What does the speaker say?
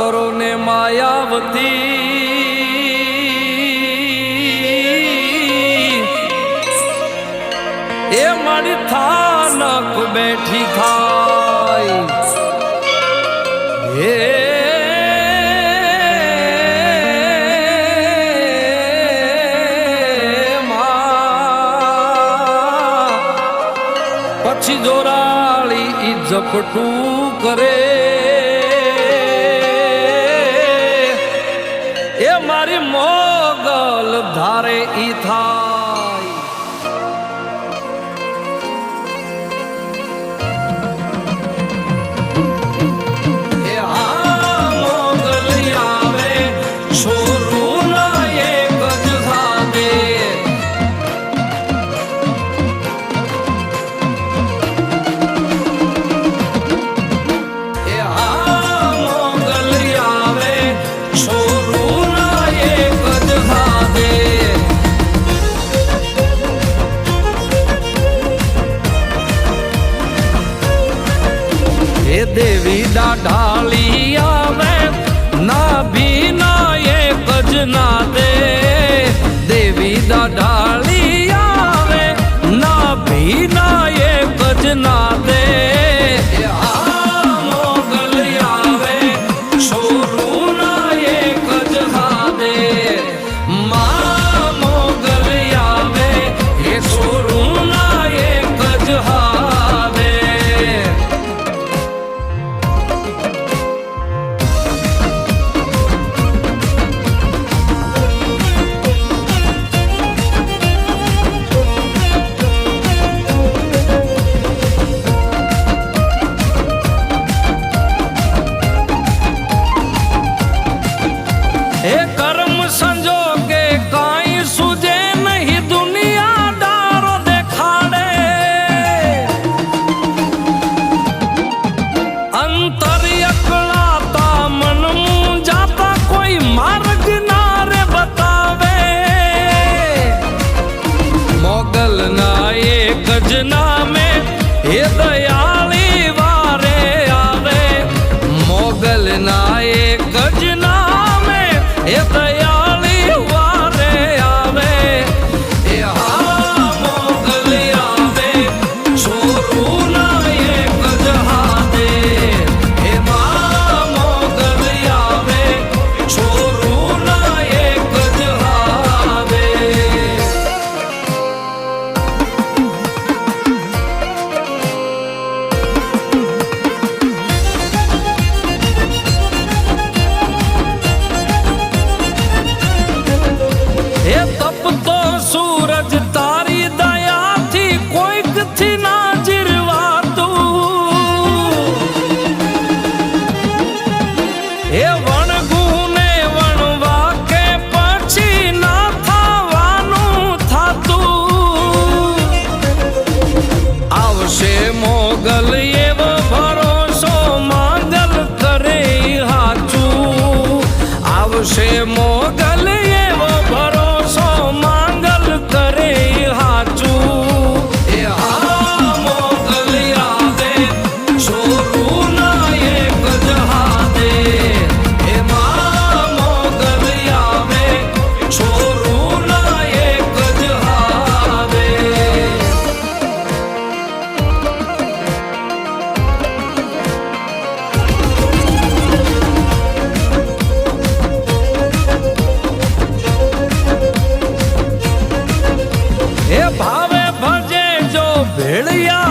કરો ને માયાવતી એ મારી થાનક બેઠી થાય હે પછી જોરાળી ઈ ઝપટું કરે એ મારી મોગલ ધારે ઈ થાય એ આ મોગલ આવે છોરું ના એક જ સાદે દેવી દાઢાળી આવે ના ભી ના એક જ ના દે દેવી દાઢાળી આવે ના ભી ના એક જ ના દે આ મોગલ આવે છોરું ના એક જ હાદે માં મોગલ આવે એ છોરું ના એક જ હાદે એ કર્મ સંજોગે કાંઈ સુજે નહીં દુનિયા દારો દેખાડે અંતર અકળાતા મન મૂંઝાતા કોઈ માર્ગ ના રે બતાવે મોગલ ના એક જ નામે એ દયાળી વારે આવે મોગલ ના એક જ નામે એ દયાળી વારે આવે એ આ મોગલ આવે છોરું ના એક જ હાથે એ માં મોગલ આવે છોરું ના એક જ હાથે એ તપતો સૂરજ તારી દયાથી કોઈક થી ના જીરવાતું એ વણગુને વણવા કે પછી ના થવાનું થાતું આવશે મોગલ એવો ભરોસો માંગલ કરે હાચું આવશે મોગલ એવો ભરોસો માંગલ કરે હાચું એ આ મોગલ આવે છોરું ના એક જ હાથે એ માં મોગલ આવે છોરું ના એક જ હાથે એ ભાવે ભજે જો ભેળિયા